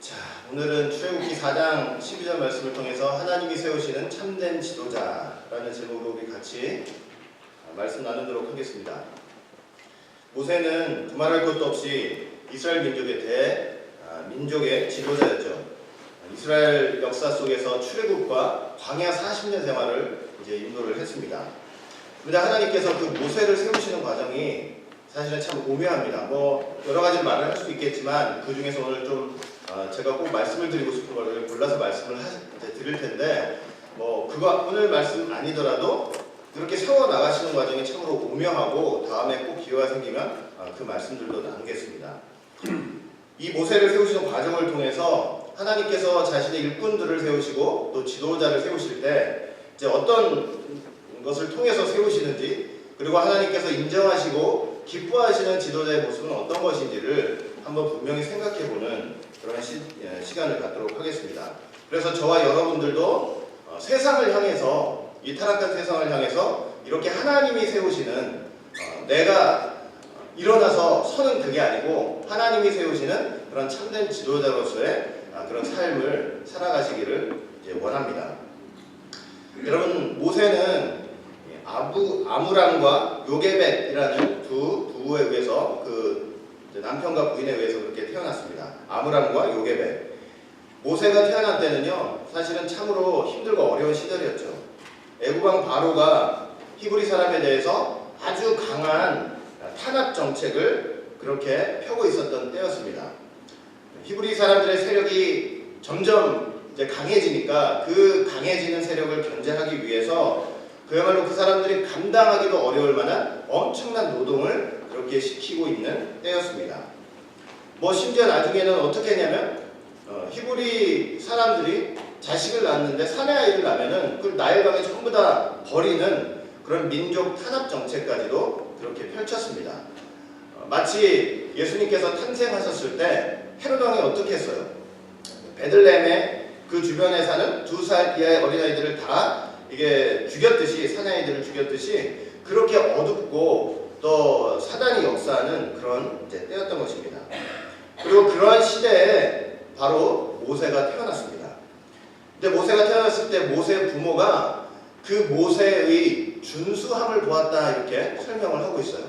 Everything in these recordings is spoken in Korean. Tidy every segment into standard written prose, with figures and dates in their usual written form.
자, 오늘은 출애굽기 4장 12절 말씀을 통해서 하나님이 세우시는 참된 지도자라는 제목으로 우리 같이 말씀 나누도록 하겠습니다. 모세는 두말할 것도 없이 이스라엘 민족의 민족의 지도자였죠. 이스라엘 역사 속에서 출애굽과 광야 40년 생활을 이제 인도를 했습니다. 그런데 하나님께서 그 모세를 세우시는 과정이 사실은 참 오묘합니다. 여러 가지 말을 할 수 있겠지만 그 중에서 오늘 좀 제가 꼭 말씀을 드리고 싶은 걸 골라서 말씀을 드릴 텐데 그거 오늘 말씀 아니더라도 이렇게 세워 나가시는 과정이 참으로 오묘하고 다음에 꼭 기회가 생기면 그 말씀들도 나누겠습니다. 이 모세를 세우시는 과정을 통해서 하나님께서 자신의 일꾼들을 세우시고 또 지도자를 세우실 때 이제 어떤 것을 통해서 세우시는지, 그리고 하나님께서 인정하시고 기뻐하시는 지도자의 모습은 어떤 것인지를 한번 분명히 생각해보는 그런 시간을 갖도록 하겠습니다. 그래서 저와 여러분들도 세상을 향해서, 이 타락한 세상을 향해서 이렇게 하나님이 세우시는 내가 일어나서 서는 그게 아니고 하나님이 세우시는 그런 참된 지도자로서의 그런 삶을 살아가시기를 이제 원합니다. 여러분, 모세는 아므람과 요게벳이라는 두 부부에 의해서 남편과 부인에 의해서 그렇게 태어났습니다. 아므람과 요게벳. 모세가 태어난 때는요, 사실은 참으로 힘들고 어려운 시절이었죠. 애굽왕 바로가 히브리 사람에 대해서 아주 강한 탄압 정책을 그렇게 펴고 있었던 때였습니다. 히브리 사람들의 세력이 점점 이제 강해지니까 그 강해지는 세력을 견제하기 위해서 그야말로 그 사람들이 감당하기도 어려울 만한 엄청난 노동을 그렇게 시키고 있는 때였습니다. 심지어 나중에는 어떻게 했냐면 히브리 사람들이 자식을 낳았는데 사내아이를 낳으면은 그걸 나일강에 전부 다 버리는 그런 민족 탄압 정책까지도 그렇게 펼쳤습니다. 마치 예수님께서 탄생하셨을 때 헤롯 왕이 어떻게 했어요? 베들레헴의 그 주변에 사는 2살 이하의 어린아이들을 다 이게 죽였듯이, 사내아이들을 죽였듯이 그렇게 어둡고 또 사단이 역사하는 그런 이제 때였던 것입니다. 그리고 그러한 시대에 바로 모세가 태어났습니다. 근데 모세가 태어났을 때 모세의 부모가 그 모세의 준수함을 보았다, 이렇게 설명을 하고 있어요.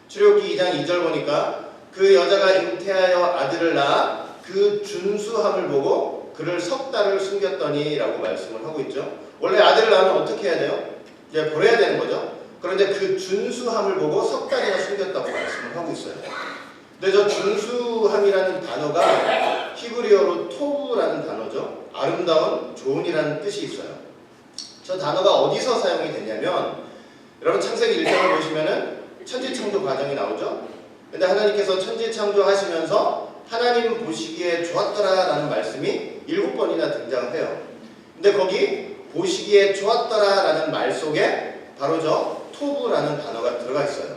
출애굽기 2장 2절 보니까 그 여자가 잉태하여 아들을 낳아 그 준수함을 보고 그를 석 달을 숨겼더니 라고 말씀을 하고 있죠. 원래 아들을 낳으면 어떻게 해야 돼요? 이제 버려야 되는 거죠. 그런데 그 준수함을 보고 석 달이나 숨겼다고 말씀을 하고 있어요. 근데 저 준수함이라는 단어가 히브리어로 토브라는 단어죠. 아름다운, 좋은이라는 뜻이 있어요. 저 단어가 어디서 사용이 되냐면, 여러분 창세기 1장을 보시면은 천지창조 과정이 나오죠. 근데 하나님께서 천지창조 하시면서 하나님 보시기에 좋았더라라는 말씀이 7번이나 등장해요. 근데 거기 보시기에 좋았더라라는 말 속에 바로 저 토브라는 단어가 들어가 있어요.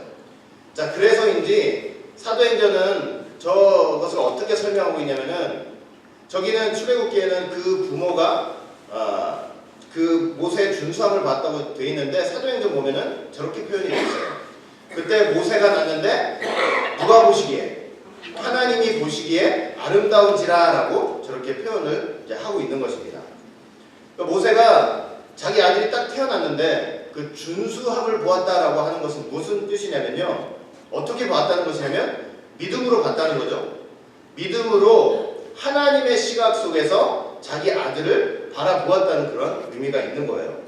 자, 그래서인지 사도행전은 저것을 어떻게 설명하고 있냐면은, 저기는 출애굽기에는 그 부모가 그 모세의 준수함을 봤다고 되어 있는데 사도행전 보면은 저렇게 표현이 되어 있어요. 그때 모세가 났는데 누가 보시기에, 하나님이 보시기에 아름다운지라라고 저렇게 표현을 이제 하고 있는 것입니다. 그러니까 모세가 자기 아들이 딱 태어났는데 그 준수함을 보았다라고 하는 것은 무슨 뜻이냐면요, 어떻게 보았다는 것이냐면 믿음으로 봤다는 거죠. 믿음으로 하나님의 시각 속에서 자기 아들을 바라보았다는 그런 의미가 있는 거예요.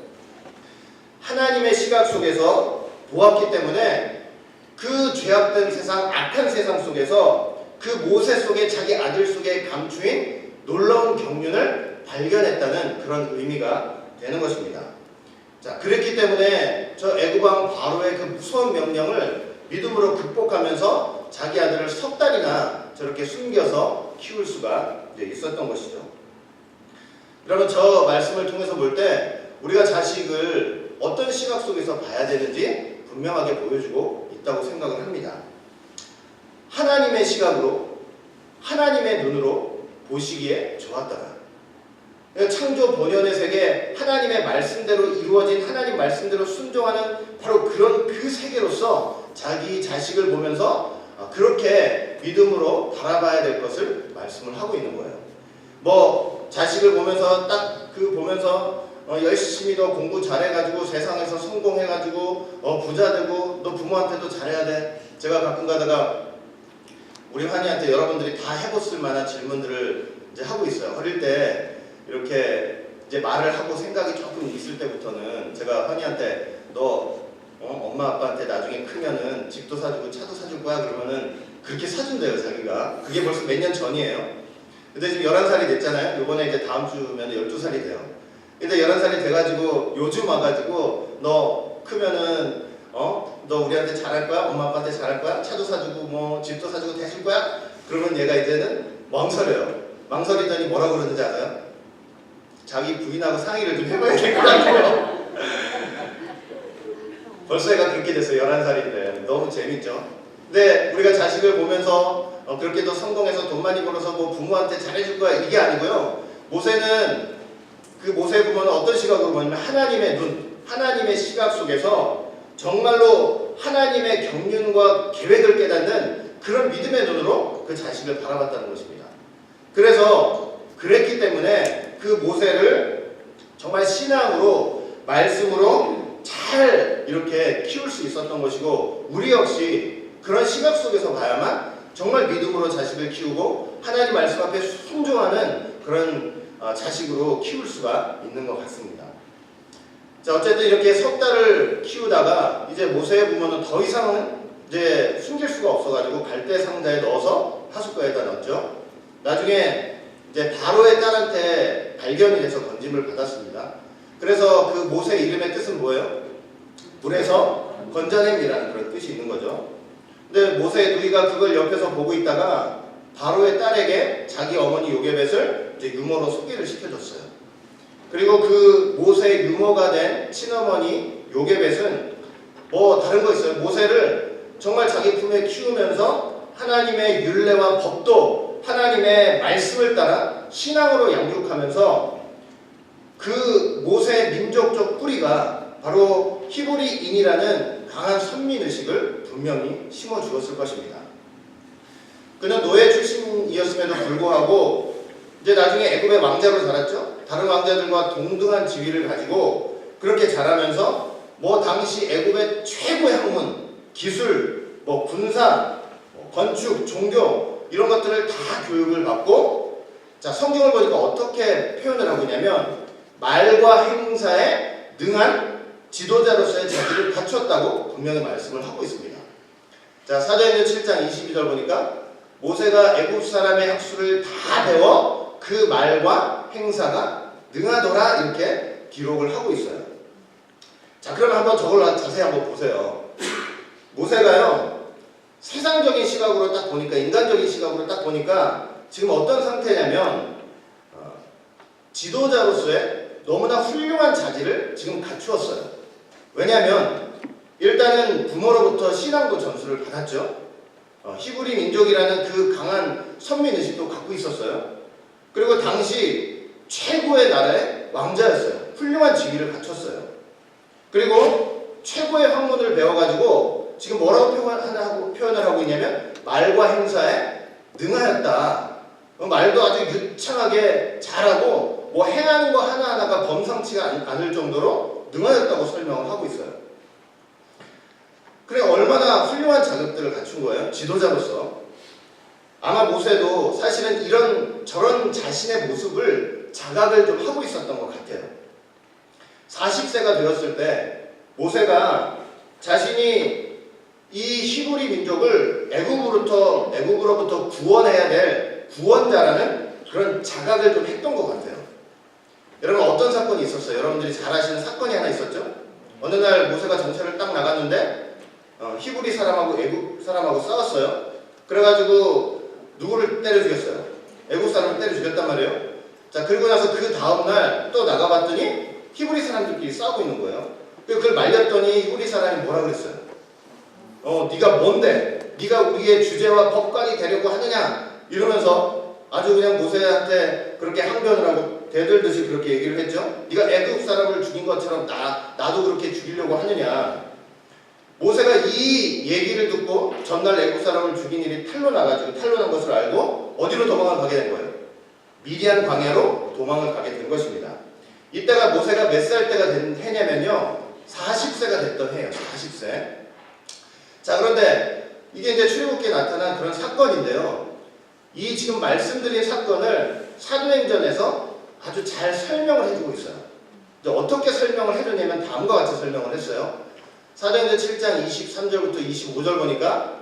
하나님의 시각 속에서 보았기 때문에 그 죄악된 세상, 악한 세상 속에서 그 모세 속에 자기 아들 속에 감추인 놀라운 경륜을 발견했다는 그런 의미가 되는 것입니다. 자, 그랬기 때문에 저 애굽왕 바로의 그 무서운 명령을 믿음으로 극복하면서 자기 아들을 석 달이나 저렇게 숨겨서 키울 수가 이제 있었던 것이죠. 여러분, 저 말씀을 통해서 볼 때 우리가 자식을 어떤 시각 속에서 봐야 되는지 분명하게 보여주고 있다고 생각을 합니다. 하나님의 시각으로, 하나님의 눈으로 보시기에 좋았더라. 창조 본연의 세계, 하나님의 말씀대로 이루어진, 하나님 말씀대로 순종하는 바로 그런 그 세계로서 자기 자식을 보면서 그렇게 믿음으로 바라봐야 될 것을 말씀을 하고 있는 거예요. 뭐 자식을 보면서 딱 그 보면서 열심히 너 공부 잘해가지고 세상에서 성공해가지고 부자 되고 너 부모한테도 잘해야 돼. 제가 가끔 가다가 우리 환희한테 여러분들이 다 해봤을 만한 질문들을 이제 하고 있어요. 어릴 때 이렇게 이제 말을 하고 생각이 조금 있을 때부터는 제가 환희한테 너 엄마 아빠한테 나중에 크면은 집도 사주고 차도 사줄 거야 그러면은 그렇게 사준대요 자기가. 그게 벌써 몇 년 전이에요. 근데 지금 11살이 됐잖아요. 요번에 이제 다음 주면 12살이 돼요. 근데 11살이 돼가지고 요즘 와가지고 너 크면은 너 우리한테 잘할 거야? 엄마 아빠한테 잘할 거야? 차도 사주고 뭐 집도 사주고 다 해줄 거야? 그러면 얘가 이제는 망설여요. 망설이더니 뭐라고 그러는지 아세요? 자기 부인하고 상의를 좀 해봐야 될 것 같아요. 벌써 얘가 그렇게 됐어요. 11살인데 너무 재밌죠? 근데 우리가 자식을 보면서 그렇게도 성공해서 돈 많이 벌어서 뭐 부모한테 잘해줄 거야 이게 아니고요. 모세는 그 모세 부모는 어떤 시각으로 보냐면 하나님의 눈, 하나님의 시각 속에서 정말로 하나님의 경륜과 계획을 깨닫는 그런 믿음의 눈으로 그 자식을 바라봤다는 것입니다. 그래서 그랬기 때문에 그 모세를 정말 신앙으로 말씀으로 잘 이렇게 키울 수 있었던 것이고 우리 역시 그런 시각 속에서 봐야만 정말 믿음으로 자식을 키우고 하나님 말씀 앞에 순종하는 그런 자식으로 키울 수가 있는 것 같습니다. 자, 어쨌든 이렇게 석 달을 키우다가 이제 모세의 부모는 더 이상은 이제 숨길 수가 없어가지고 갈대 상자에 넣어서 하숫가에다 넣었죠. 나중에 이제 바로의 딸한테 발견이 돼서 건짐을 받았습니다. 그래서 그 모세 이름의 뜻은 뭐예요? 물에서 건져냄이라는 그런 뜻이 있는 거죠. 근데 모세의 누이가 그걸 옆에서 보고 있다가 바로의 딸에게 자기 어머니 요게벳을 이제 유모로 소개를 시켜줬어요. 그리고 그 모세의 유모가 된 친어머니 요게벳은 뭐 다른 거 있어요. 모세를 정말 자기 품에 키우면서 하나님의 율례와 법도 하나님의 말씀을 따라 신앙으로 양육하면서 그 모세의 민족적 뿌리가 바로 히브리인이라는 강한 선민의식을 분명히 심어주었을 것입니다. 그는 노예 출신이었음에도 불구하고 이제 나중에 애굽의 왕자로 자랐죠. 다른 왕자들과 동등한 지위를 가지고 그렇게 자라면서 뭐 당시 애굽의 최고의 학문, 기술, 뭐 군사, 건축, 종교 이런 것들을 다 교육을 받고 자 성경을 보니까 어떻게 표현을 하고 있냐면 말과 행사에 능한 지도자로서의 자질을 갖췄다고 분명히 말씀을 하고 있습니다. 자 사도행전 7장 22절 보니까 모세가 애굽 사람의 학술을 다 배워 그 말과 행사가 능하더라 이렇게 기록을 하고 있어요. 자 그러면 한번 저걸 자세히 한번 보세요. 모세가요 세상적인 시각으로 딱 보니까 인간적인 시각으로 딱 보니까 지금 어떤 상태냐면 지도자로서의 너무나 훌륭한 자질을 지금 갖추었어요. 왜냐하면 일단은 부모로부터 신앙도 전수를 받았죠. 히브리 민족이라는 그 강한 선민의식도 갖고 있었어요. 그리고 당시 최고의 나라의 왕자였어요. 훌륭한 지위를 갖췄어요. 그리고 최고의 학문을 배워가지고 지금 뭐라고 표현을 하고 있냐면 말과 행사에 능하였다. 말도 아주 유창하게 잘하고 뭐 행하는 거 하나하나가 범상치가 않을 정도로 능하였다고 설명을 하고 있어요. 그래 얼마나 훌륭한 자격들을 갖춘 거예요. 지도자로서. 아마 모세도 사실은 저런 자신의 모습을 자각을 좀 하고 있었던 것 같아요. 40세가 되었을 때 모세가 자신이 이 히브리 민족을 애굽으로부터 구원해야 될 구원자라는 그런 자각을 좀 했던 것 같아요. 여러분 어떤 사건이 있었어요? 여러분들이 잘 아시는 사건이 하나 있었죠? 어느 날 모세가 정찰을 딱 나갔는데 히브리 사람하고 애굽 사람하고 싸웠어요. 그래가지고 누구를 때려 죽였어요? 애굽 사람을 때려 죽였단 말이에요. 자 그리고 나서 그 다음날 또 나가봤더니 히브리 사람들끼리 싸우고 있는 거예요. 그걸 말렸더니 히브리 사람이 뭐라 그랬어요? 네가 뭔데? 네가 우리의 주제와 법관이 되려고 하느냐? 이러면서 아주 그냥 모세한테 그렇게 항변을 하고 대들듯이 그렇게 얘기를 했죠. 네가 애굽 사람을 죽인 것처럼 나도 그렇게 죽이려고 하느냐? 모세가 이 얘기를 듣고 전날 애굽 사람을 죽인 일이 탄로난 것을 알고 어디로 도망을 가게 된 거예요? 미디안 광야로 도망을 가게 된 것입니다. 이때가 모세가 몇 살 때가 해냐면요, 40세가 됐던 해예요. 40세. 자, 그런데 이게 이제 출애굽기에 나타난 그런 사건인데요. 이 지금 말씀드린 사건을 사도행전에서 아주 잘 설명을 해주고 있어요. 이제 어떻게 설명을 해줬냐면 다음과 같이 설명을 했어요. 사도행전 7장 23절부터 25절 보니까,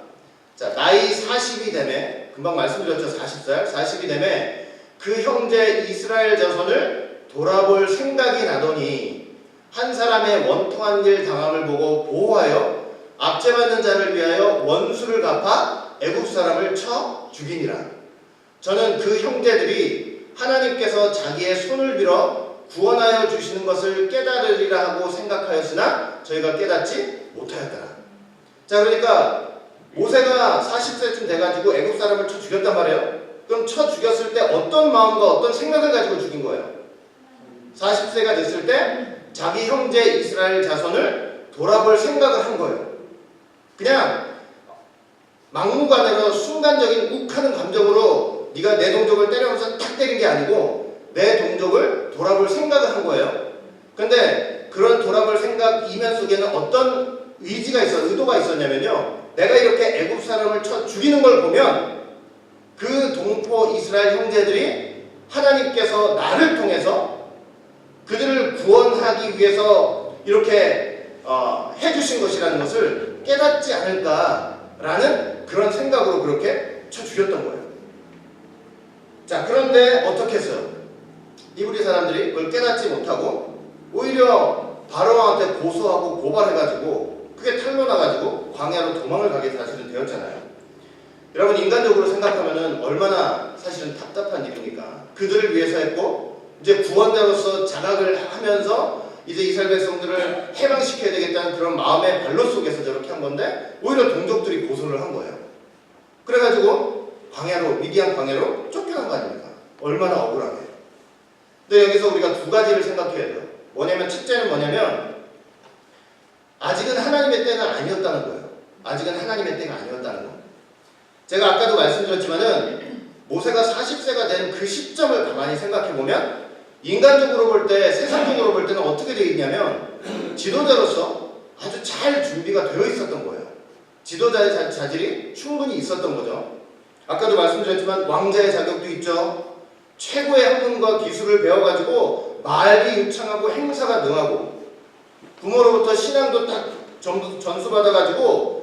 자, 나이 40이 되매, 금방 말씀드렸죠. 40이 되매 그 형제 이스라엘 자손을 돌아볼 생각이 나더니 한 사람의 원통한 일 당함을 보고 보호하여 압제받는 자를 위하여 원수를 갚아 애굽 사람을 쳐 죽이니라. 저는 그 형제들이 하나님께서 자기의 손을 빌어 구원하여 주시는 것을 깨달으리라 하고 생각하였으나 저희가 깨닫지 못하였더라. 자, 그러니까 모세가 40세쯤 돼가지고 애굽 사람을 쳐 죽였단 말이에요. 그럼 쳐 죽였을 때 어떤 마음과 어떤 생각을 가지고 죽인 거예요? 40세가 됐을 때 자기 형제 이스라엘 자손을 돌아볼 생각을 한 거예요. 그냥 막무가내로 순간적인 욱하는 감정으로 네가 내 동족을 때려면서 탁 때린 게 아니고 내 동족을 돌아볼 생각을 한 거예요. 근데 그런 돌아볼 생각 이면 속에는 어떤 의도가 있었냐면요. 내가 이렇게 애굽 사람을 쳐 죽이는 걸 보면 그 동포 이스라엘 형제들이 하나님께서 나를 통해서 그들을 구원하기 위해서 이렇게 해주신 것이라는 것을 깨닫지 않을까라는 그런 생각으로 그렇게 쳐 죽였던 거예요. 자, 그런데 어떻게 했어요? 이브리 사람들이 그걸 깨닫지 못하고 오히려 바로왕한테 고소하고 고발해가지고 그게 탄로나가지고 광야로 도망을 가게 사실은 되었잖아요. 여러분, 인간적으로 생각하면은 얼마나 사실은 답답한 일입니까? 그들을 위해서 했고 이제 구원자로서 자각을 하면서 이제 이스라엘 백성들을 해방시켜야 되겠다는 그런 마음의 발로 속에서 저렇게 한 건데 오히려 동족들이 고소를 한 거예요. 그래가지고 광야로, 미디안 광야로 쫓겨난 거 아닙니까? 얼마나 억울하게. 근데 여기서 우리가 두 가지를 생각해야 돼요. 뭐냐면, 첫째는 뭐냐면 아직은 하나님의 때가 아니었다는 거예요. 아직은 하나님의 때가 아니었다는 거. 제가 아까도 말씀드렸지만은 모세가 40세가 된 그 시점을 가만히 생각해보면 인간적으로 볼 때, 세상적으로 볼 때는 어떻게 되어 있냐면 지도자로서 아주 잘 준비가 되어 있었던 거예요. 지도자의 자질이 충분히 있었던 거죠. 아까도 말씀드렸지만 왕자의 자격도 있죠. 최고의 학문과 기술을 배워가지고 말이 유창하고 행사가 능하고 부모로부터 신앙도 딱 전수받아가지고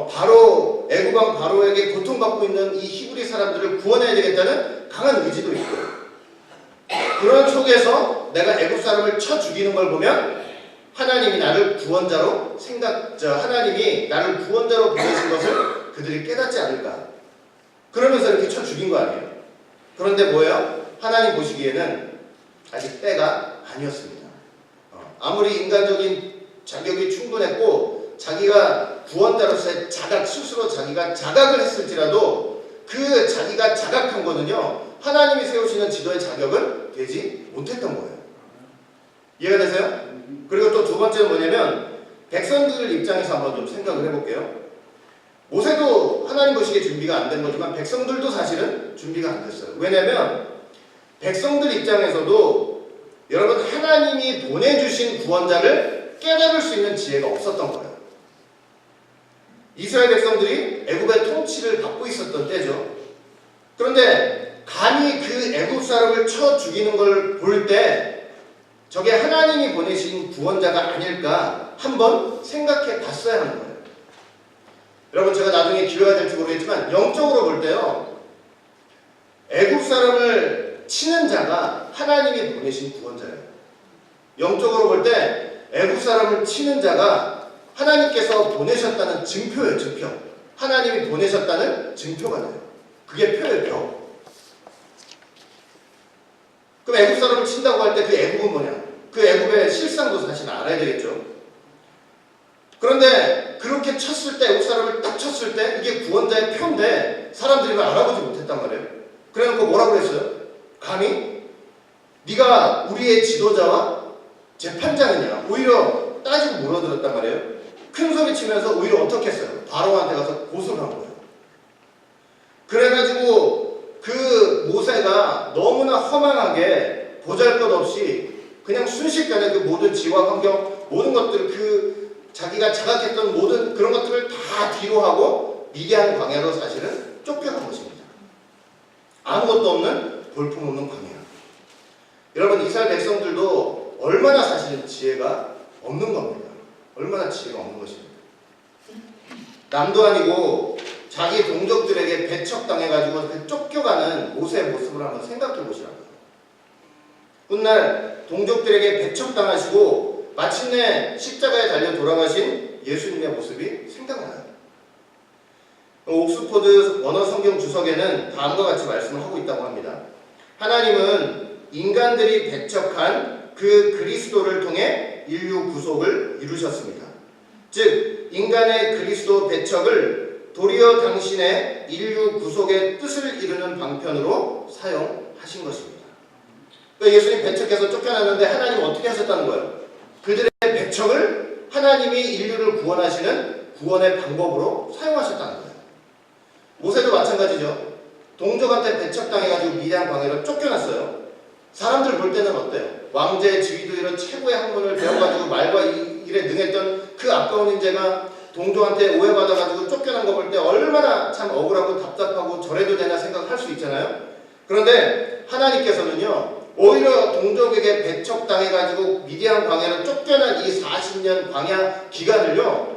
바로 애굽왕 바로에게 고통받고 있는 이 히브리 사람들을 구원해야 되겠다는 강한 의지도 있고, 그런 속에서 내가 애굽 사람을 쳐 죽이는 걸 보면 하나님이 나를 구원자로 하나님이 나를 구원자로 보내신 것을 그들이 깨닫지 않을까. 그러면서 이렇게 쳐 죽인 거 아니에요. 그런데 뭐예요? 하나님 보시기에는 아직 때가 아니었습니다. 아무리 인간적인 자격이 충분했고 자기가 구원자로서의 스스로 자기가 자각을 했을지라도 그 자기가 자각한 거는요, 하나님이 세우시는 지도의 자격은 되지 못했던 거예요. 이해가 되세요? 그리고 또 두 번째는 뭐냐면 백성들 입장에서 한번 좀 생각을 해볼게요. 모세도 하나님 보시기에 준비가 안 된 거지만 백성들도 사실은 준비가 안 됐어요. 왜냐면 백성들 입장에서도 여러분, 하나님이 보내주신 구원자를 깨달을 수 있는 지혜가 없었던 거예요. 이스라엘 백성들이 애굽의 통치를 받고 있었던 때죠. 그런데 감히 그 애굽 사람을 쳐 죽이는 걸 볼 때 저게 하나님이 보내신 구원자가 아닐까 한번 생각해 봤어야 하는 거예요. 여러분, 제가 나중에 기회가 될지 모르겠지만 영적으로 볼 때요, 애굽 사람을 치는 자가 하나님이 보내신 구원자예요. 영적으로 볼 때 애굽 사람을 치는 자가 하나님께서 보내셨다는 증표예요. 증표. 하나님이 보내셨다는 증표가 돼요. 그게 표예요. 표. 그럼 애굽 사람을 친다고 할 때 그 애굽은 뭐냐? 그 애굽의 실상도 사실 알아야 되겠죠. 그런데 그렇게 쳤을 때, 애굽 사람을 딱 쳤을 때 이게 구원자의 표인데 사람들이 그걸 알아보지 못했단 말이에요. 그래놓고 뭐라고 그랬어요? 감히 네가 우리의 지도자와 재판장이냐? 오히려 따지고 물어들었단 말이에요. 큰 소리 치면서 오히려 어떻게 했어요? 바로한테 가서 고소를 한 거예요. 그래가지고 그 모세가 너무나 허망하게 보잘것없이 그냥 순식간에 그 모든 지와 환경 모든 것들 그 자기가 자각했던 모든 그런 것들을 다 뒤로 하고 미디안 광야로 사실은 쫓겨간 것입니다. 아무것도 없는 볼품없는 광야. 여러분 이스라엘 백성들도 얼마나 사실은 지혜가 없는 겁니다. 얼마나 지혜가 없는 것입니다. 남도 아니고 자기 동족들에게 배척당해가지고 그 쫓겨가는 모세의 모습을 한번 생각해 보시라고요. 훗날 동족들에게 배척당하시고 마침내 십자가에 달려 돌아가신 예수님의 모습이 생각나요. 옥스포드 원어 성경 주석에는 다음과 같이 말씀을 하고 있다고 합니다. 하나님은 인간들이 배척한 그 그리스도를 통해 인류 구속을 이루셨습니다. 즉 인간의 그리스도 배척을 도리어 당신의 인류 구속의 뜻을 이루는 방편으로 사용하신 것입니다. 그러니까 예수님 배척해서 쫓겨났는데 하나님은 어떻게 하셨다는 거예요? 그들의 배척을 하나님이 인류를 구원하시는 구원의 방법으로 사용하셨다는 거예요. 모세도 마찬가지죠. 동족한테 배척당해가지고 미디안 광야로 쫓겨났어요. 사람들 볼 때는 어때요? 왕제 지위도 이런 최고의 학문을 배워가지고 말과 일에 능했던 그 아까운 인재가 동족한테 오해받아가지고 쫓겨난 거 볼 때 얼마나 참 억울하고 답답하고 저래도 되나 생각할 수 있잖아요. 그런데 하나님께서는요 오히려 동족에게 배척당해가지고 미디안 광야로 쫓겨난 이 40년 광야 기간을요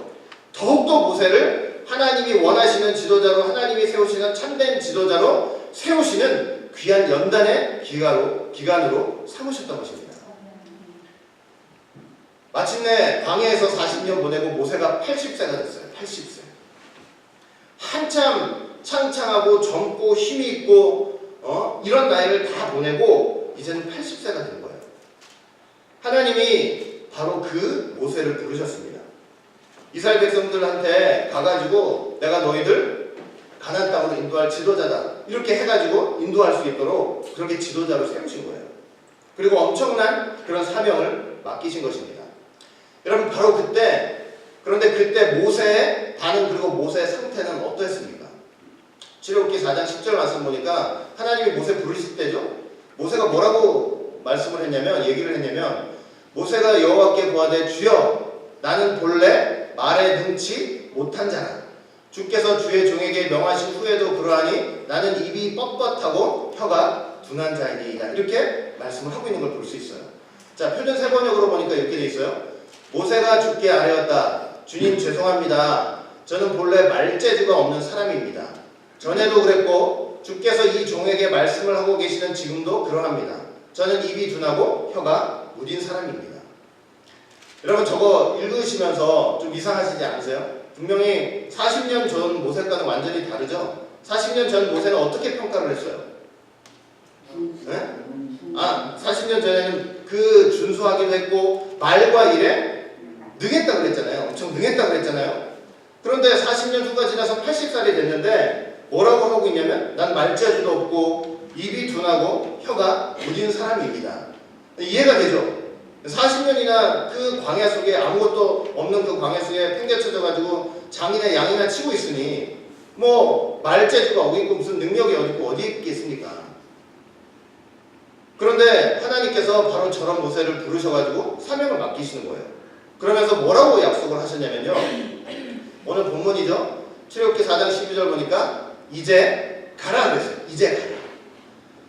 더욱더 모세를 하나님이 원하시는 지도자로 하나님이 세우시는 참된 지도자로 세우시는 귀한 연단의 기간으로 삼으셨던 것입니다. 마침내 광야에서 40년 보내고 모세가 80세가 됐어요. 80세. 한참 창창하고 젊고 힘이 있고 이런 나이를 다 보내고 이제는 80세가 된 거예요. 하나님이 바로 그 모세를 부르셨습니다. 이스라엘 백성들한테 가가지고 내가 너희들 가나안 땅으로 인도할 지도자다. 이렇게 해가지고 인도할 수 있도록 그렇게 지도자로 세우신 거예요. 그리고 엄청난 그런 사명을 맡기신 것입니다. 여러분 바로 그런데 그때 모세의 반응 그리고 모세의 상태는 어떠했습니까? 출애굽기 4장 10절 말씀 보니까 하나님이 모세 부르실 때죠. 모세가 뭐라고 얘기를 했냐면 모세가 여호와께 구하되 주여 나는 본래 말에 능치 못한 자라. 주께서 주의 종에게 명하신 후에도 그러하니 나는 입이 뻣뻣하고 혀가 둔한 자이니이다. 이렇게 말씀을 하고 있는 걸 볼 수 있어요. 자, 표준 세번역으로 보니까 이렇게 돼 있어요. 모세가 주께 아뢰었다. 주님 죄송합니다. 저는 본래 말재주가 없는 사람입니다. 전에도 그랬고 주께서 이 종에게 말씀을 하고 계시는 지금도 그러합니다. 저는 입이 둔하고 혀가 무딘 사람입니다. 여러분 저거 읽으시면서 좀 이상하시지 않으세요? 분명히 40년 전 모세과는 완전히 다르죠? 40년 전 모세는 어떻게 평가를 했어요? 네? 40년 전에는 그 준수하기도 했고 말과 일에 능했다고 그랬잖아요. 엄청 능했다고 그랬잖아요. 그런데 40년 후가 지나서 80살이 됐는데 뭐라고 하고 있냐면 난 말재주도 없고 입이 둔하고 혀가 무딘 사람입니다. 이해가 되죠? 40년이나 그 광야 속에 아무것도 없는 그 광야 속에 팽개쳐져가지고 장이나 양이나 치고 있으니 뭐 말재주가 어디 있고 무슨 능력이 어디 있고 어디 있겠습니까? 그런데 하나님께서 바로 저런 모세를 부르셔가지고 사명을 맡기시는 거예요. 그러면서 뭐라고 약속을 하셨냐면요. 오늘 본문이죠. 출애굽기 4장 12절 보니까 이제 가라 그랬어요. 이제 가라.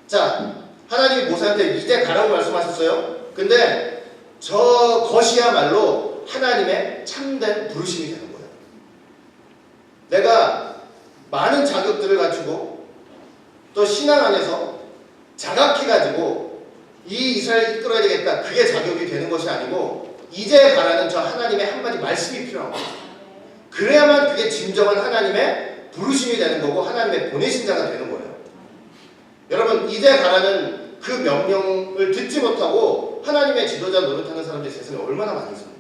자, 하나님이 모세한테 이제 가라고 말씀하셨어요. 근데 저것이야말로 하나님의 참된 부르심이 되는 거예요. 내가 많은 자격들을 갖추고 또 신앙 안에서 자각해가지고 이 이스라엘을 이끌어야 되겠다. 그게 자격이 되는 것이 아니고 이제 가라는 저 하나님의 한마디 말씀이 필요한 거예요. 그래야만 그게 진정한 하나님의 부르심이 되는 거고 하나님의 보내신 자가 되는 거예요. 여러분 이제 가라는 그 명령을 듣지 못하고 하나님의 지도자 노릇하는 사람들이 세상에 얼마나 많이 있습니까?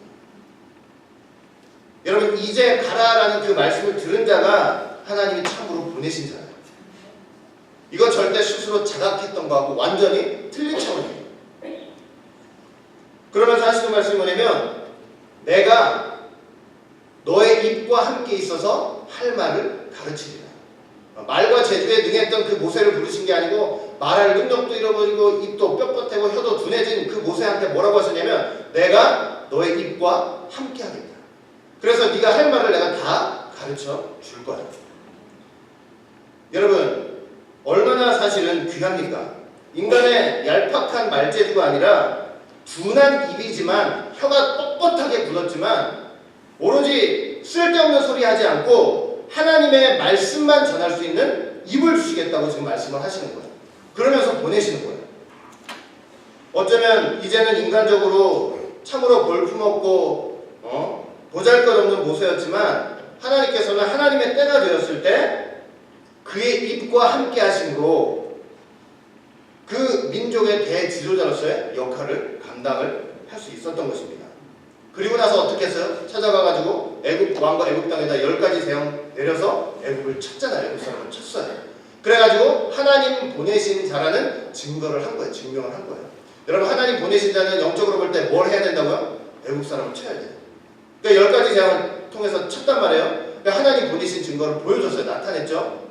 여러분 이제 가라라는 그 말씀을 들은 자가 하나님이 참으로 보내신 자예요. 이거 절대 스스로 자각했던 거하고 완전히 틀린 차원이에요. 그러면서 하시는 말씀이 뭐냐면 내가 너의 입과 함께 있어서 할 말을 가르치리라. 말과 제주에 능했던 그 모세를 부르신 게 아니고 말할 능력도 잃어버리고 입도 뻣뻣하고 혀도 둔해진 그 모세한테 뭐라고 하셨냐면 내가 너의 입과 함께 하겠다. 그래서 네가 할 말을 내가 다 가르쳐 줄 거야. 여러분 얼마나 사실은 귀합니까? 인간의 얄팍한 말재주가 아니라 둔한 입이지만 혀가 뻣뻣하게 굳었지만 오로지 쓸데없는 소리 하지 않고 하나님의 말씀만 전할 수 있는 입을 주시겠다고 지금 말씀을 하시는 거예요. 그러면서 보내시는 거예요. 어쩌면 이제는 인간적으로 참으로 볼품없고 보잘것없는 모세였지만 하나님께서는 하나님의 때가 되었을 때 그의 입과 함께 하심으로 그 민족의 대지도자로서의 역할을 감당을 할 수 있었던 것입니다. 그리고 나서 어떻게 했어요? 찾아가가지고 애굽 왕과 애굽 땅에다 10가지 재앙 내려서 애굽을 쳤잖아요. 애굽 사람을 쳤어요. 그래가지고 하나님 보내신 자라는 증거를 한 거예요. 증명을 한 거예요. 여러분 하나님 보내신 자는 영적으로 볼 때 뭘 해야 된다고요? 애국 사람을 쳐야 돼요. 그러니까 10가지 재앙을 통해서 쳤단 말이에요. 그러니까 하나님 보내신 증거를 보여줬어요. 나타냈죠.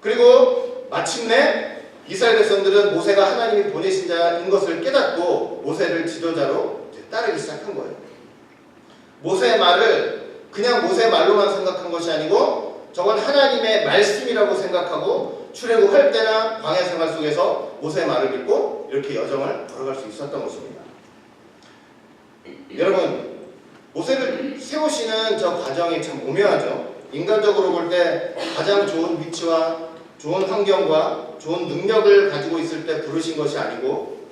그리고 마침내 이스라엘 백성들은 모세가 하나님이 보내신 자인 것을 깨닫고 모세를 지도자로 따르기 시작한 거예요. 모세의 말을 그냥 모세의 말로만 생각한 것이 아니고 저건 하나님의 말씀이라고 생각하고 출애굽할 때나 광야 생활 속에서 모세의 말을 믿고 이렇게 여정을 걸어갈 수 있었던 것입니다. 여러분 모세를 세우시는 저 과정이 참 오묘하죠. 인간적으로 볼 때 가장 좋은 위치와 좋은 환경과 좋은 능력을 가지고 있을 때 부르신 것이 아니고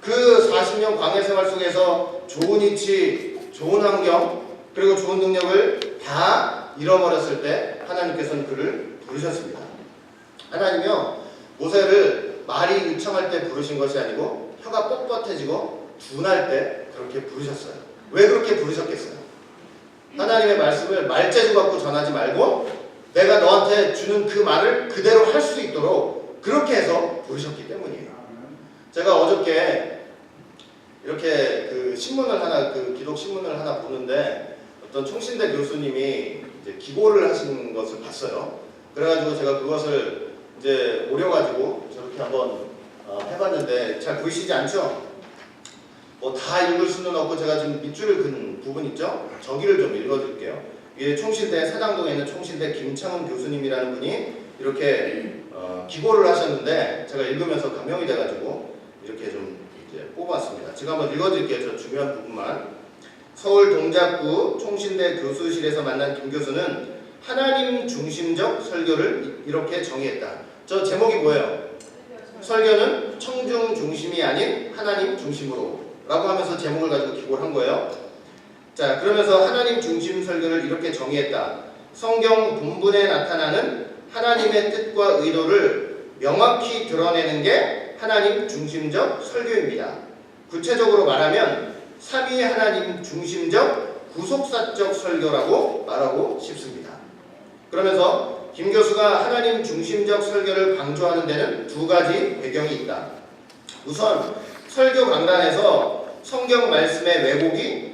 그 40년 광야 생활 속에서 좋은 위치, 좋은 환경 그리고 좋은 능력을 다 잃어버렸을 때 하나님께서는 그를 부르셨습니다. 하나님이요 모세를 말이 유창할 때 부르신 것이 아니고 혀가 뻣뻣해지고 둔할 때 그렇게 부르셨어요. 왜 그렇게 부르셨겠어요? 하나님의 말씀을 말재주 갖고 전하지 말고 내가 너한테 주는 그 말을 그대로 할 수 있도록 그렇게 해서 부르셨기 때문이에요. 제가 어저께 이렇게 그 신문을 하나 기독 신문을 하나 보는데 어떤 총신대 교수님이 이제 기고를 하신 것을 봤어요. 그래가지고 제가 그것을 이제 오려가지고 저렇게 한번 해봤는데 잘 보이시지 않죠? 뭐 다 읽을 수는 없고 제가 지금 밑줄을 긋은 부분 있죠? 저기를 좀 읽어드릴게요. 이게 총신대 사당동에 있는 총신대 김창훈 교수님이라는 분이 이렇게 기고를 하셨는데 제가 읽으면서 감명이 돼가지고 이렇게 좀 이제 뽑았습니다. 제가 한번 읽어드릴게요. 저 중요한 부분만. 서울 동작구 총신대 교수실에서 만난 김 교수는 하나님 중심적 설교를 이렇게 정의했다. 저 제목이 뭐예요? 설교는 청중 중심이 아닌 하나님 중심으로 라고 하면서 제목을 가지고 기고를 한 거예요. 자, 그러면서 하나님 중심 설교를 이렇게 정의했다. 성경 본문에 나타나는 하나님의 뜻과 의도를 명확히 드러내는 게 하나님 중심적 설교입니다. 구체적으로 말하면 삼위 하나님 중심적 구속사적 설교라고 말하고 싶습니다. 그러면서 김 교수가 하나님 중심적 설교를 강조하는 데는 두 가지 배경이 있다. 우선 설교 강단에서 성경 말씀의 왜곡이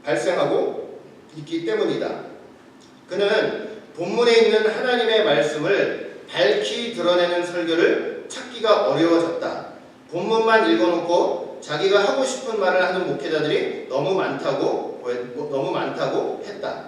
발생하고 있기 때문이다. 그는 본문에 있는 하나님의 말씀을 밝히 드러내는 설교를 찾기가 어려워졌다. 본문만 읽어놓고 자기가 하고 싶은 말을 하는 목회자들이 너무 많다고 했다.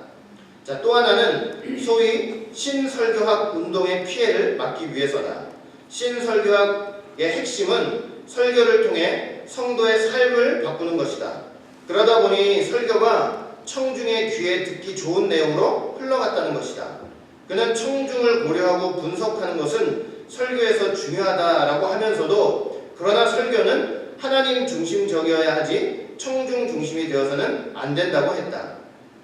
자, 또 하나는 소위 신설교학 운동의 피해를 막기 위해서다. 신설교학의 핵심은 설교를 통해 성도의 삶을 바꾸는 것이다. 그러다 보니 설교가 청중의 귀에 듣기 좋은 내용으로 흘러갔다는 것이다. 그는 청중을 고려하고 분석하는 것은 설교에서 중요하다라고 하면서도 그러나 설교는 하나님 중심적이어야 하지 청중 중심이 되어서는 안 된다고 했다.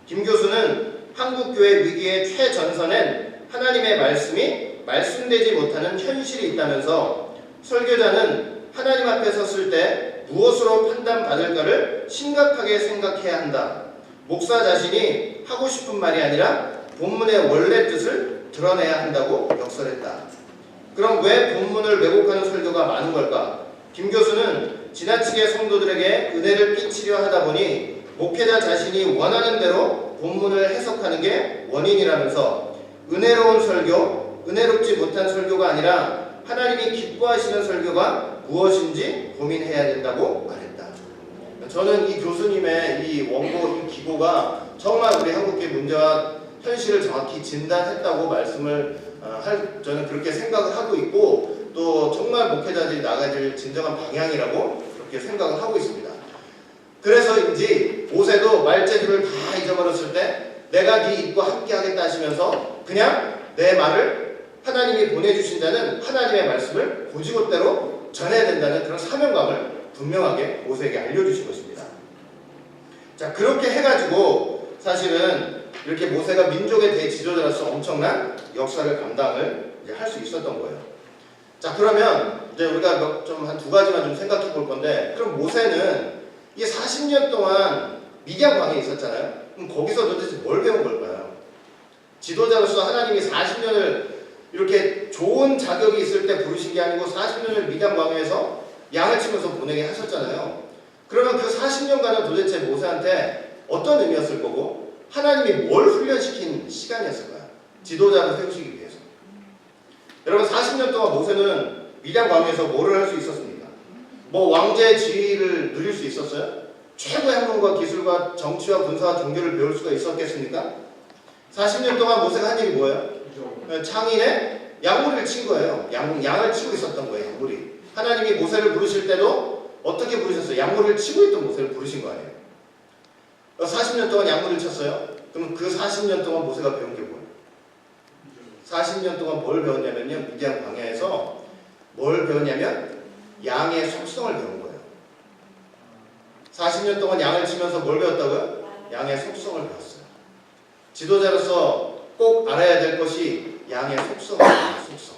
김 교수는 한국교회 위기의 최전선엔 하나님의 말씀이 말씀되지 못하는 현실이 있다면서 설교자는 하나님 앞에 섰을 때 무엇으로 판단받을까를 심각하게 생각해야 한다. 목사 자신이 하고 싶은 말이 아니라 본문의 원래 뜻을 드러내야 한다고 역설했다. 그럼 왜 본문을 왜곡하는 설교가 많은 걸까? 김 교수는 지나치게 성도들에게 은혜를 끼치려 하다 보니 목회자 자신이 원하는 대로 본문을 해석하는 게 원인이라면서 은혜로운 설교, 은혜롭지 못한 설교가 아니라 하나님이 기뻐하시는 설교가 무엇인지 고민해야 된다고 말했다. 저는 이 교수님의 이 원고, 이 기고가 정말 우리 한국의 문제와 현실을 정확히 진단했다고 말씀을 저는 그렇게 생각을 하고 있고, 또 정말 목회자들이 나가야 될 진정한 방향이라고 그렇게 생각을 하고 있습니다. 그래서인지 모세도 말재주를 다 잊어버렸을 때 내가 네 입과 함께 하겠다 하시면서 그냥 내 말을 하나님이 보내주신 자는 하나님의 말씀을 고지고대로 전해야 된다는 그런 사명감을 분명하게 모세에게 알려주신 것입니다. 자, 그렇게 해가지고 사실은 이렇게 모세가 민족의 대지도자로서 엄청난 역사를 감당을 할 수 있었던 거예요. 자, 그러면 이제 우리가 좀 한 두 가지만 좀 생각해 볼 건데, 그럼 모세는 이 40년 동안 미디안 광야에 있었잖아요. 그럼 거기서 도대체 뭘 배운 걸까요? 지도자로서 하나님이 40년을 이렇게 좋은 자격이 있을 때 부르신 게 아니고 40년을 미디안 광야에서 양을 치면서 보내게 하셨잖아요. 그러면 그 40년간은 도대체 모세한테 어떤 의미였을 거고 하나님이 뭘 훈련시킨 시간이었을까요? 지도자를 세우시기 위해서. 여러분, 40년 동안 모세는 미디안 광야에서 뭐를 할 수 있었습니까? 뭐 왕제의 지위를 누릴 수 있었어요? 최고의 학문과 기술과 정치와 군사와 종교를 배울 수가 있었겠습니까? 40년 동안 모세가 한 일이 뭐예요? 창인에 양무리를 친 거예요. 양을 치고 있었던 거예요. 양무리. 하나님이 모세를 부르실 때도 어떻게 부르셨어요? 양무리를 치고 있던 모세를 부르신 거 아니에요? 40년 동안 양무리를 쳤어요? 그럼 그 40년 동안 모세가 배운 게 뭐예요? 40년 동안 뭘 배웠냐면요, 미디안 광야에서 뭘 배웠냐면 양의 속성을 배운 거예요. 40년 동안 양을 치면서 뭘 배웠다고요? 양의 속성을 배웠어요. 지도자로서 꼭 알아야 될 것이 양의 속성이에요. 속성.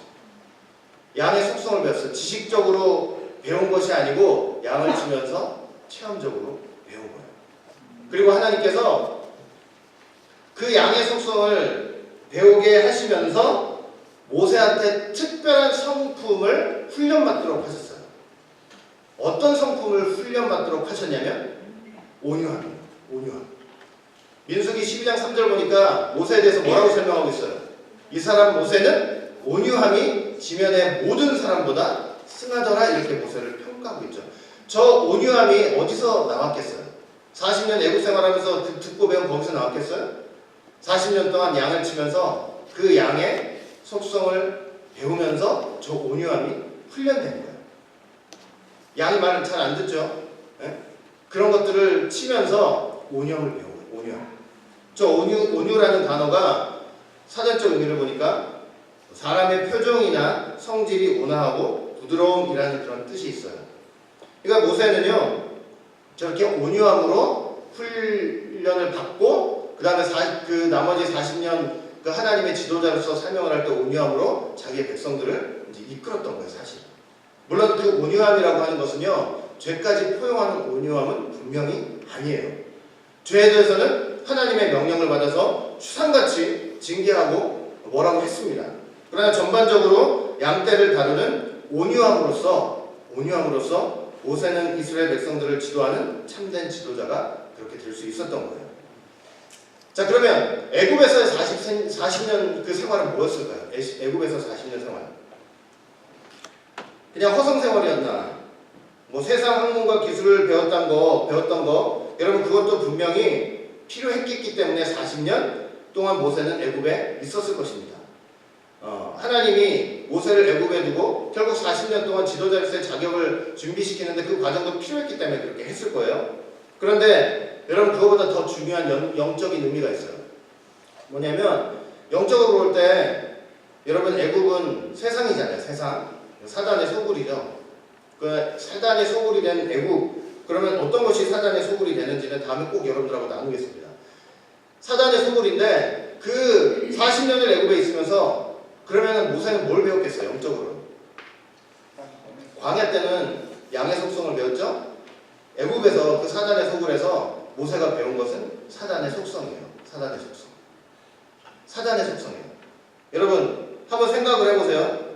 양의 속성을 배웠어요. 지식적으로 배운 것이 아니고 양을 치면서 체험적으로 배운 거예요. 그리고 하나님께서 그 양의 속성을 배우게 하시면서 모세한테 특별한 성품을 훈련받도록 하셨어요. 어떤 성품을 훈련받도록 하셨냐면 온유함이에요. 온유함. 민수기 12장 3절 보니까 모세에 대해서 뭐라고 설명하고 있어요? 이 사람 모세는 온유함이 지면의 모든 사람보다 승하더라, 이렇게 모세를 평가하고 있죠. 저 온유함이 어디서 나왔겠어요? 40년 애국 생활하면서 듣고 배운 거기서 나왔겠어요? 40년 동안 양을 치면서 그 양의 속성을 배우면서 저 온유함이 훈련된 거예요. 양이 말을 잘 안 듣죠? 네? 그런 것들을 치면서 온유함을 배워요. 온유함. 저 온유라는 단어가 사전적 의미를 보니까 사람의 표정이나 성질이 온화하고 부드러움이라는 그런 뜻이 있어요. 그러니까 모세는요, 저렇게 온유함으로 훈련을 받고 그 다음에 나머지 40년 그 하나님의 지도자로서 사명을 할 때 온유함으로 자기의 백성들을 이제 이끌었던 거예요, 사실. 물론 그 온유함이라고 하는 것은요, 죄까지 포용하는 온유함은 분명히 아니에요. 죄에 대해서는 하나님의 명령을 받아서 추상같이 징계하고 뭐라고 했습니다. 그러나 전반적으로 양떼를 다루는 온유함으로써 모세는 이스라엘 백성들을 지도하는 참된 지도자가 그렇게 될 수 있었던 거예요. 자, 그러면 애굽에서의 40년 그 생활은 뭐였을까요? 애굽에서 40년 생활. 그냥 허송 생활이었나? 뭐 세상 학문과 기술을 배웠던 거, 여러분 그것도 분명히 필요했기 때문에 40년 동안 모세는 애굽에 있었을 것입니다. 하나님이 모세를 애굽에 두고 결국 40년 동안 지도자로서의 자격을 준비시키는데 그 과정도 필요했기 때문에 그렇게 했을 거예요. 그런데 여러분 그거보다 더 중요한 영적인 의미가 있어요. 뭐냐면 영적으로 볼 때 여러분 애굽은 세상이잖아요. 세상. 사단의 소굴이죠. 그 사단의 소굴이 된 애굽. 그러면 어떤 것이 사단의 소굴이 되는지는 다음에 꼭 여러분들하고 나누겠습니다. 사단의 소굴인데 그 40년을 애굽에 있으면서 그러면 모세는 뭘 배웠겠어요? 영적으로. 광야 때는 양의 속성을 배웠죠. 애굽에서 그 사단의 소굴에서 모세가 배운 것은 사단의 속성이에요. 사단의 속성. 사단의 속성이에요. 여러분 한번 생각을 해보세요.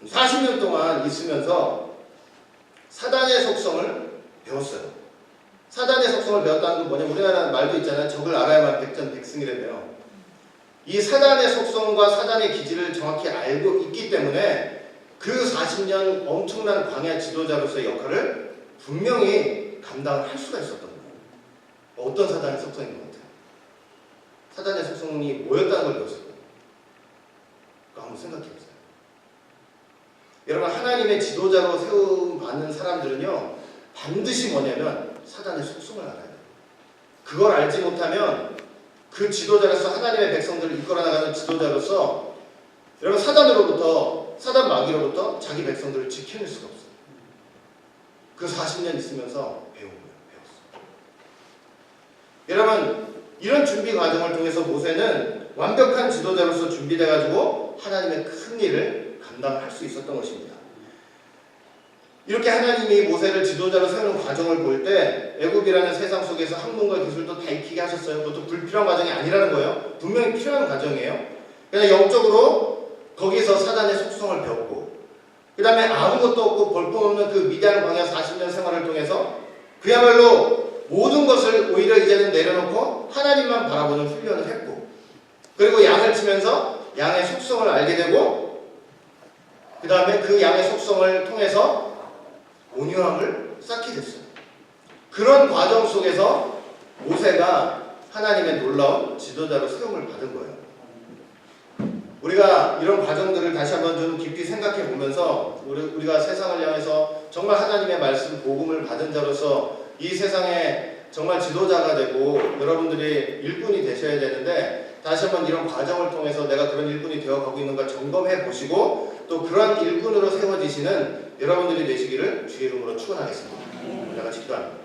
40년 동안 있으면서 사단의 속성을 배웠어요. 사단의 속성을 배웠다는 건 뭐냐면 우리나라 말도 있잖아요. 적을 알아야만 백전백승이라며요. 이 사단의 속성과 사단의 기질을 정확히 알고 있기 때문에 그 40년 엄청난 광야 지도자로서의 역할을 분명히 감당을 할 수가 있었던 거예요. 어떤 사단의 속성인 것 같아요? 사단의 속성이 뭐였다는 걸 배웠을 거예요. 그거 한번 생각해 보세요. 여러분, 하나님의 지도자로 세움받는 사람들은요, 반드시 뭐냐면 사단의 속성을 알아야 돼요. 그걸 알지 못하면 그 지도자로서, 하나님의 백성들을 이끌어 나가는 지도자로서 여러분, 사단 마귀로부터 자기 백성들을 지켜낼 수가 없어요. 그 40년 있으면서 배운 거예요. 배웠어요. 여러분, 이런 준비 과정을 통해서 모세는 완벽한 지도자로서 준비돼가지고 하나님의 큰 일을 감당할 수 있었던 것입니다. 이렇게 하나님이 모세를 지도자로 세우는 과정을 볼 때 애굽이라는 세상 속에서 학문과 기술도 다 익히게 하셨어요. 그것도 불필요한 과정이 아니라는 거예요. 분명히 필요한 과정이에요. 그냥 영적으로 거기서 사단의 속성을 배웠고, 그 다음에 아무것도 없고 볼품없는 그 미디안 광야 40년 생활을 통해서 그야말로 모든 것을 오히려 이제는 내려놓고 하나님만 바라보는 훈련을 했고, 그리고 양을 치면서 양의 속성을 알게 되고, 그 다음에 그 양의 속성을 통해서 온유함을 쌓게 됐어요. 그런 과정 속에서 모세가 하나님의 놀라운 지도자로 세움을 받은 거예요. 우리가 이런 과정들을 다시 한번 좀 깊이 생각해 보면서 우리가 세상을 향해서 정말 하나님의 말씀, 복음을 받은 자로서 이 세상에 정말 지도자가 되고 여러분들이 일꾼이 되셔야 되는데, 다시 한번 이런 과정을 통해서 내가 그런 일꾼이 되어가고 있는가 점검해 보시고, 또 그런 일꾼으로 세워지시는 여러분들이 되시기를 주의 이름으로 축원하겠습니다. 우리 다 같이 기도합니다.